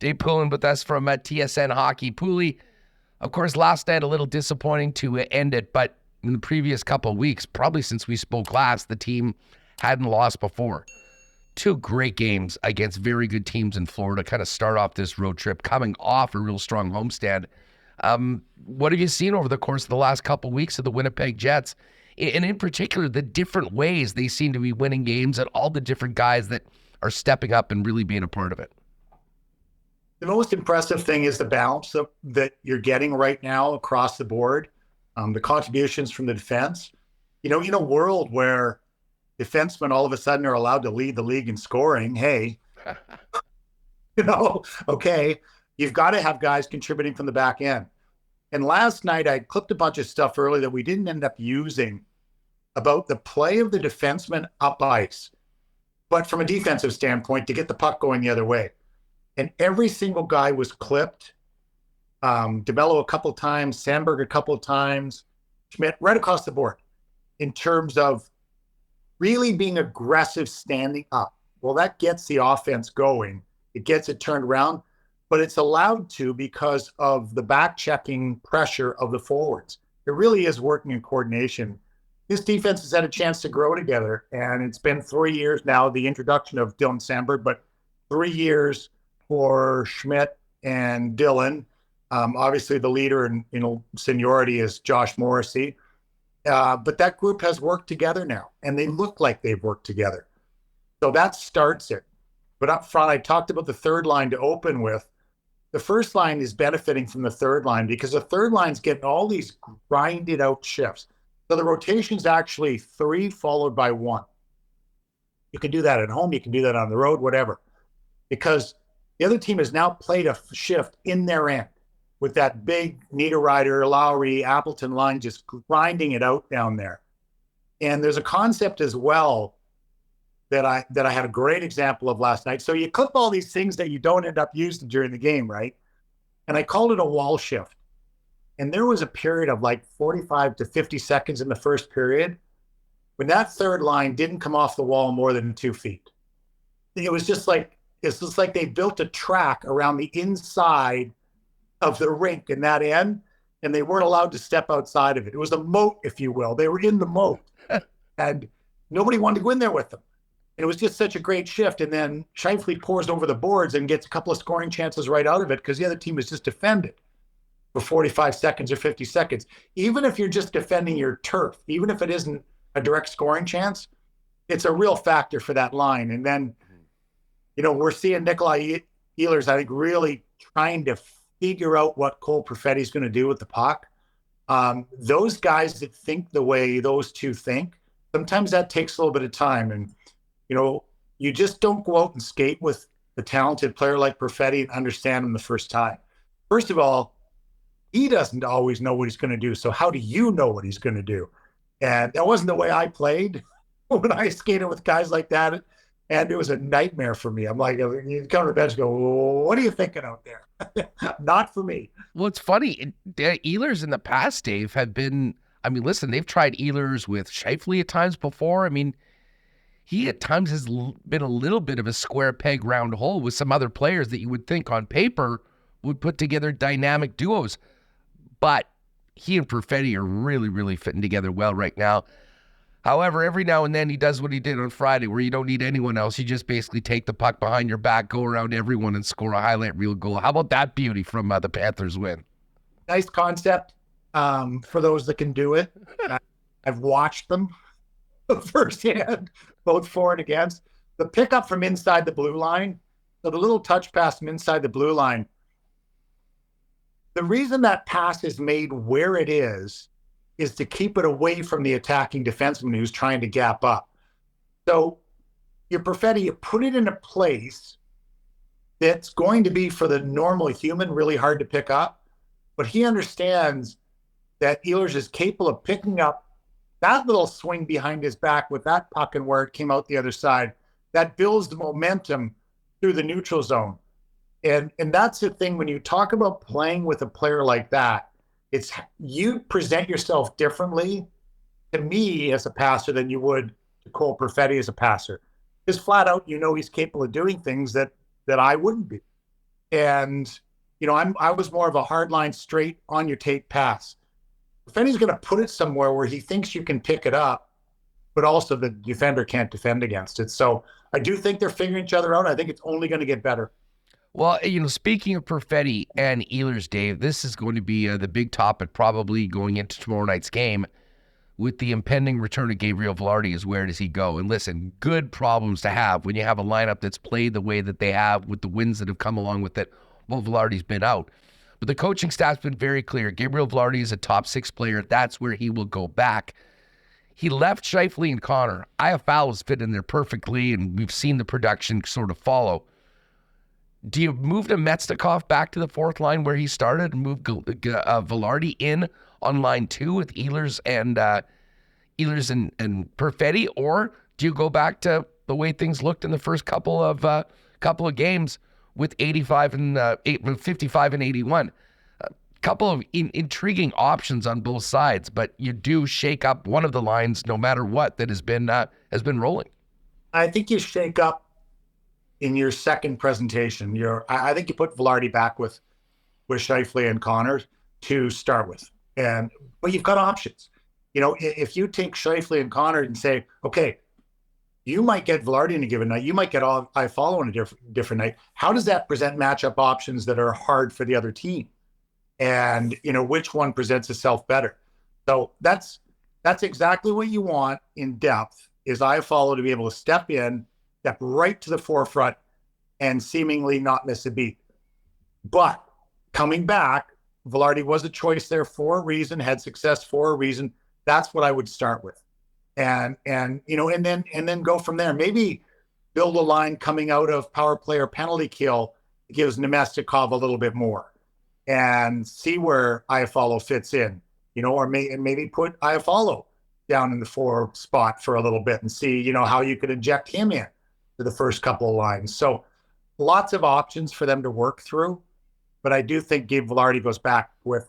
Dave Poulin with us from TSN Hockey. Pooley, of course, last night a little disappointing to end it, but in the previous couple of weeks, probably since we spoke last, the team hadn't lost before. Two great games against very good teams in Florida, kind of start off this road trip, coming off a real strong homestand. What have you seen over the course of the last couple of weeks of the Winnipeg Jets? And in particular, the different ways they seem to be winning games and all the different guys that are stepping up and really being a part of it. The most impressive thing is the balance that you're getting right now across the board. The contributions from the defense. In a world where defensemen all of a sudden are allowed to lead the league in scoring, hey, okay, you've got to have guys contributing from the back end. And last night I clipped a bunch of stuff early that we didn't end up using about the play of the defenseman up ice, but from a defensive standpoint to get the puck going the other way. And every single guy was clipped. DeMello a couple of times, Sandberg a couple of times, Schmidt right across the board in terms of really being aggressive standing up. Well, that gets the offense going. It gets it turned around, but it's allowed to because of the back-checking pressure of the forwards. It really is working in coordination. This defense has had a chance to grow together, and it's been 3 years now, the introduction of Dylan Sandberg, but 3 years for Schmidt and Dylan. Obviously, the leader in seniority is Josh Morrissey. But that group has worked together now, and they look like they've worked together. So that starts it. But up front, I talked about the third line to open with. The first line is benefiting from the third line because the third line's getting all these grinded out shifts. So the rotation's actually 3 followed by 1. You can do that at home. You can do that on the road, whatever. Because the other team has now played a shift in their end with that big Niederreiter, Lowry, Appleton line just grinding it out down there. And there's a concept as well that I had a great example of last night. So you clip all these things that you don't end up using during the game, right? And I called it a wall shift. And there was a period of like 45 to 50 seconds in the first period when that third line didn't come off the wall more than 2 feet. It's just like they built a track around the inside of the rink in that end, and they weren't allowed to step outside of it. It was a moat, if you will. They were in the moat, and nobody wanted to go in there with them. It was just such a great shift. And then Scheifele pours over the boards and gets a couple of scoring chances right out of it because the other team is just defended for 45 seconds or 50 seconds. Even if you're just defending your turf, even if it isn't a direct scoring chance, it's a real factor for that line. And then, we're seeing Nikolaj Ehlers, I think, really trying to figure out what Cole Perfetti is going to do with the puck. Those guys that think the way those two think, sometimes that takes a little bit of time. And, you just don't go out and skate with a talented player like Perfetti and understand him the first time. First of all, he doesn't always know what he's going to do. So how do you know what he's going to do? And that wasn't the way I played when I skated with guys like that. And it was a nightmare for me. I'm like, you come to the bench and go, what are you thinking out there? Not for me. Well, it's funny. Ehlers in the past, Dave, have been, listen, they've tried Ehlers with Scheifele at times before. He at times has been a little bit of a square peg round hole with some other players that you would think on paper would put together dynamic duos. But he and Perfetti are really, really fitting together well right now. However, every now and then he does what he did on Friday where you don't need anyone else. You just basically take the puck behind your back, go around everyone, and score a highlight reel goal. How about that beauty from the Panthers win? Nice concept for those that can do it. I've watched them firsthand, both for and against. The pickup from inside the blue line, so the little touch pass from inside the blue line, the reason that pass is made where it is to keep it away from the attacking defenseman who's trying to gap up. So your Perfetti, you put it in a place that's going to be for the normal human really hard to pick up, but he understands that Ehlers is capable of picking up that little swing behind his back with that puck and where it came out the other side. That builds the momentum through the neutral zone. And that's the thing when you talk about playing with a player like that, it's you present yourself differently to me as a passer than you would to Cole Perfetti as a passer. Just flat out, he's capable of doing things that I wouldn't be. And, I was more of a hard line, straight on your tape pass. Perfetti's going to put it somewhere where he thinks you can pick it up, but also the defender can't defend against it. So I do think they're figuring each other out. I think it's only going to get better. Well, speaking of Perfetti and Ehlers, Dave, this is going to be the big topic probably going into tomorrow night's game with the impending return of Gabe Vilardi. Is where does he go? And listen, good problems to have when you have a lineup that's played the way that they have with the wins that have come along with it while Vilardi's been out. But the coaching staff's been very clear. Gabriel Vilardi is a top 6 player. That's where he will go back. He left Scheifele and Connor. Iafalo's fit in there perfectly, and we've seen the production sort of follow. Do you move to Metstikov back to the fourth line where he started and move Vilardi in on line 2 with Ehlers and Perfetti, or do you go back to the way things looked in the first couple of games with 55 and 81? A couple of intriguing options on both sides, but you do shake up one of the lines no matter what that has been rolling. I think you shake up in your second presentation. I think you put Vilardi back with Scheifele and Connor to start with, but you've got options. If you take Scheifele and Connor and say, okay, you might get Vilardi in a given night, you might get Iafalo on a different night. How does that present matchup options that are hard for the other team? And which one presents itself better? So that's exactly what you want in depth, is Iafalo to be able to step right to the forefront and seemingly not miss a beat. But coming back, Vilardi was a choice there for a reason, had success for a reason. That's what I would start with. And then go from there. Maybe build a line coming out of power play or penalty kill that gives Nemestikov a little bit more, and see where Iafalo fits in, or maybe put Iafalo down in the 4 spot for a little bit and see, how you could inject him in to the first couple of lines. So lots of options for them to work through, but I do think Gabe Vilardi goes back with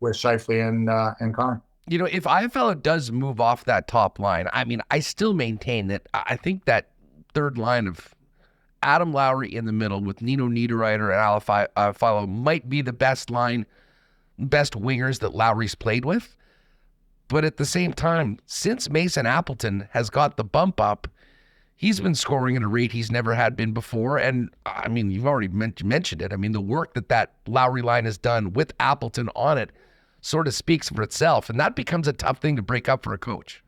Scheifele and Connor. If Iafalo does move off that top line, I still maintain that I think that third line of Adam Lowry in the middle with Nino Niederreiter and Iafalo might be the best wingers that Lowry's played with. But at the same time, since Mason Appleton has got the bump up, he's been scoring at a rate he's never had been before. And you've already mentioned it. The work that Lowry line has done with Appleton on it sort of speaks for itself. And that becomes a tough thing to break up for a coach.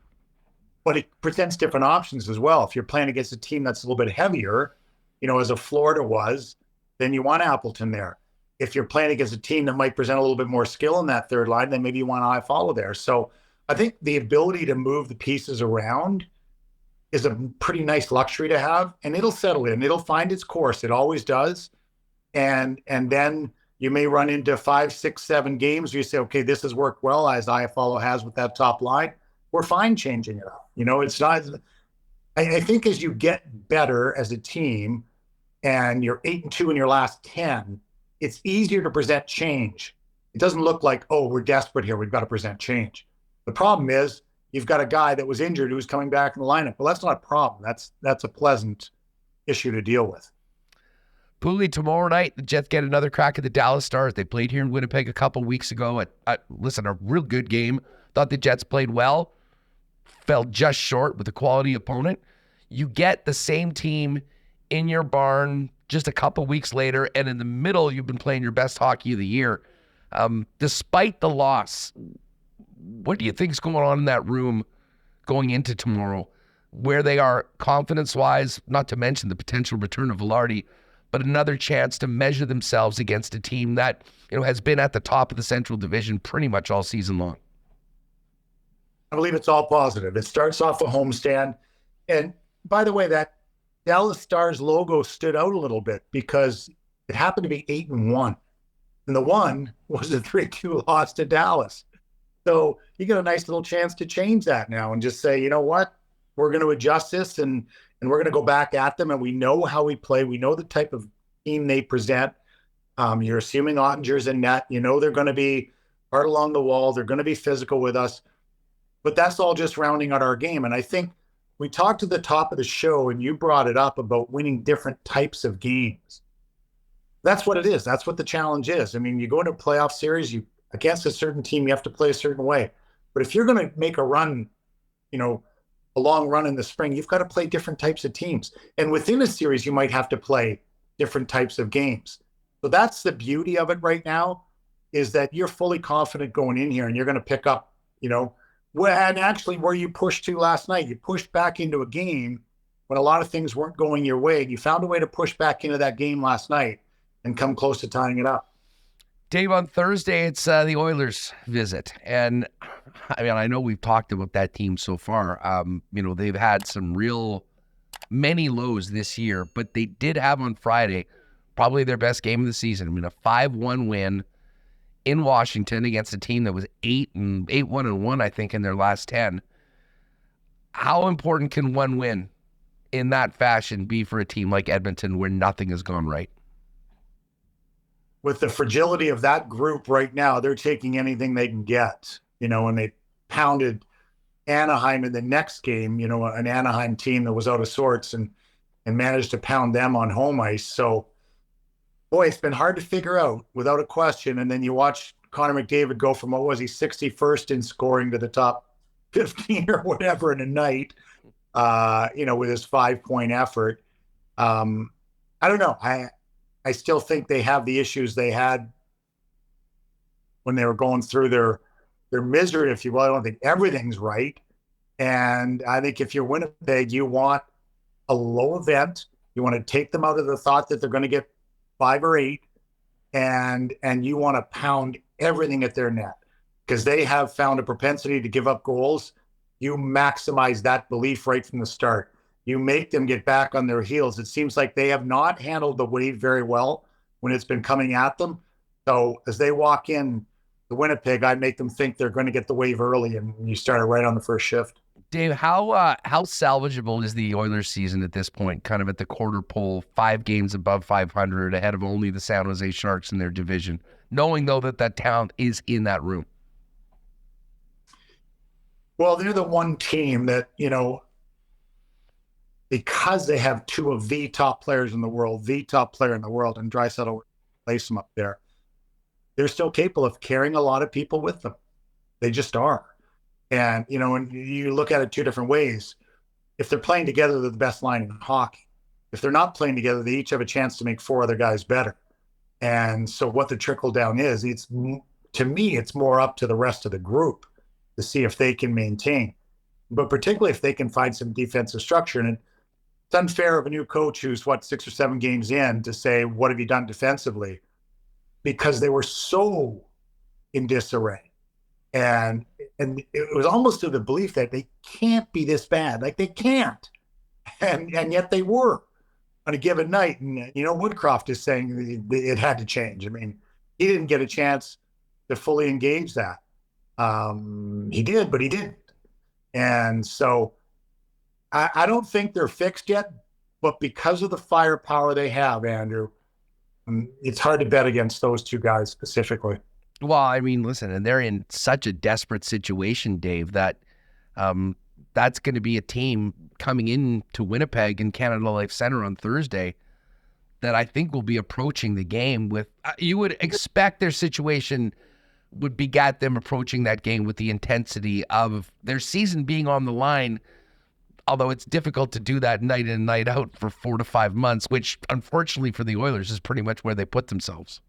But it presents different options as well. If you're playing against a team that's a little bit heavier, as a Florida was, then you want Appleton there. If you're playing against a team that might present a little bit more skill in that third line, then maybe you want Iafalo there. So I think the ability to move the pieces around is a pretty nice luxury to have, and it'll settle in. It'll find its course. It always does. And then you may run into 5, 6, 7 games where you say, okay, this has worked well, as Iafalo has with that top line. We're fine changing it up. It's not, I think as you get better as a team and you're 8-2 in your last 10, it's easier to present change. It doesn't look like, oh, we're desperate here, we've got to present change. The problem is you've got a guy that was injured who's coming back in the lineup. Well, that's not a problem. That's a pleasant issue to deal with. Poulin, tomorrow night, the Jets get another crack at the Dallas Stars. They played here in Winnipeg a couple weeks ago. A real good game. Thought the Jets played well. Fell just short with a quality opponent. You get the same team in your barn just a couple weeks later, and in the middle, you've been playing your best hockey of the year. Despite the loss, what do you think's going on in that room going into tomorrow, where they are confidence-wise, not to mention the potential return of Vilardi, but another chance to measure themselves against a team that has been at the top of the Central Division pretty much all season long? I believe it's all positive. It starts off a homestand. And by the way, that Dallas Stars logo stood out a little bit because it happened to be 8-1. And the one was a 3-2 loss to Dallas. So you get a nice little chance to change that now and just say, you know what, we're going to adjust this and we're going to go back at them. And we know how we play. We know the type of team they present. You're assuming Ottinger's in net. They're going to be hard along the wall. They're going to be physical with us. But that's all just rounding out our game. And I think we talked at the top of the show, and you brought it up about winning different types of games. That's what it is. That's what the challenge is. I mean, you go into a playoff series, you against a certain team, you have to play a certain way. But if you're going to make a run, you know, a long run in the spring, you've got to play different types of teams. And within a series, you might have to play different types of games. So that's the beauty of it right now, is that you're fully confident going in here and you're going to pick up, and actually where you pushed to last night, you pushed back into a game when a lot of things weren't going your way. And you found a way to push back into that game last night and come close to tying it up. Dave, on Thursday, it's the Oilers visit. And I mean, I know we've talked about that team so far. They've had many lows this year, but they did have on Friday probably their best game of the season. I mean, a 5-1 win in Washington against a team that was 8-1, I think, in their last 10. How important can one win in that fashion be for a team like Edmonton where nothing has gone right? With the fragility of that group right now, they're taking anything they can get, and they pounded Anaheim in the next game, an Anaheim team that was out of sorts and managed to pound them on home ice. So, boy, it's been hard to figure out without a question. And then you watch Connor McDavid go from, 61st in scoring to the top 15 or whatever in a night, with his 5-point effort. I don't know. I still think they have the issues they had when they were going through their misery, if you will. I don't think everything's right. And I think if you're Winnipeg, you want a low event. You want to take them out of the thought that they're going to get 5 or 8, and you want to pound everything at their net because they have found a propensity to give up goals. You maximize that belief right from the start. You make them get back on their heels. It seems like they have not handled the wave very well when it's been coming at them. So as they walk in to Winnipeg, I make them think they're going to get the wave early, and you start it right on the first shift. Dave, how salvageable is the Oilers season at this point, kind of at the quarter pole, 5 games above 500, ahead of only the San Jose Sharks in their division, knowing, though, that talent is in that room? Well, they're the one team that, because they have 2 of the top players in the world, and Draisaitl place them up there, they're still capable of carrying a lot of people with them. They just are. And, when you look at it 2 different ways, if they're playing together, they're the best line in hockey. If they're not playing together, they each have a chance to make 4 other guys better. And so what the trickle down is, to me, it's more up to the rest of the group to see if they can maintain, but particularly if they can find some defensive structure. And it's unfair of a new coach who's 6 or 7 games in to say, what have you done defensively? Because they were so in disarray. And it was almost to the belief that they can't be this bad. Like they can't. And yet they were on a given night. And, Woodcroft is saying it had to change. I mean, he didn't get a chance to fully engage that. He did, but he didn't. And so I don't think they're fixed yet, but because of the firepower they have, Andrew, it's hard to bet against those 2 guys specifically. Well, I mean, listen, and they're in such a desperate situation, Dave, that that's going to be a team coming into Winnipeg and Canada Life Center on Thursday that I think will be approaching the game with, you would expect their situation would begat them approaching that game with the intensity of their season being on the line, although it's difficult to do that night in and night out for 4 to 5 months, which unfortunately for the Oilers is pretty much where they put themselves.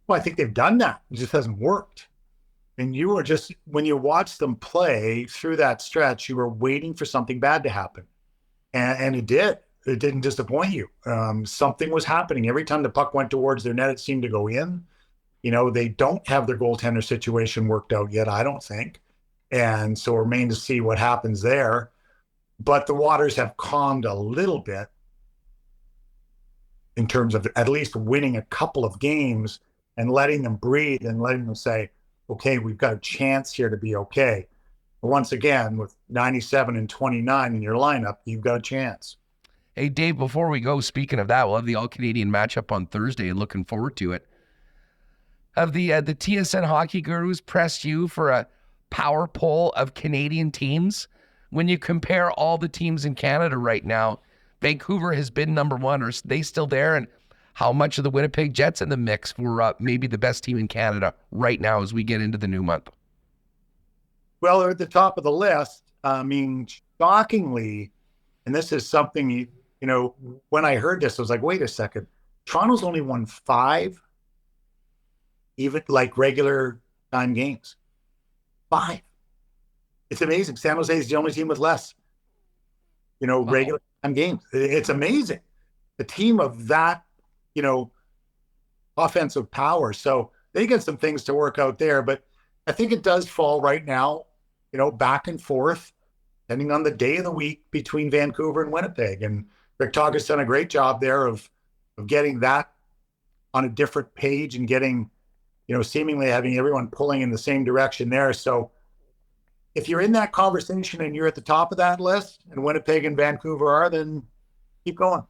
Well, I think they've done that. It just hasn't worked. And you were just, when you watch them play through that stretch, you were waiting for something bad to happen. And it did. It didn't disappoint you. Something was happening. Every time the puck went towards their net, it seemed to go in. They don't have their goaltender situation worked out yet, I don't think. And so it remains to see what happens there. But the waters have calmed a little bit in terms of at least winning a couple of games and letting them breathe and letting them say, okay, we've got a chance here to be okay. But once again, with 97 and 29 in your lineup, you've got a chance. Hey, Dave, before we go, speaking of that, we'll have the All-Canadian matchup on Thursday and looking forward to it. Have the TSN Hockey Gurus pressed you for a power poll of Canadian teams? When you compare all the teams in Canada right now, Vancouver has been number 1. Are they still there? And how much of the Winnipeg Jets in the mix for maybe the best team in Canada right now as we get into the new month? Well, they're at the top of the list. I mean, shockingly, and this is something, when I heard this, I was like, wait a second. Toronto's only won 5, even like regular time games. 5. It's amazing. San Jose is the only team with less, regular time games. It's amazing. The team of that, offensive power. So they get some things to work out there, but I think it does fall right now, back and forth, depending on the day of the week between Vancouver and Winnipeg. And Rick Tocchet's has done a great job there of getting that on a different page and getting, seemingly having everyone pulling in the same direction there. So if you're in that conversation and you're at the top of that list and Winnipeg and Vancouver are, then keep going.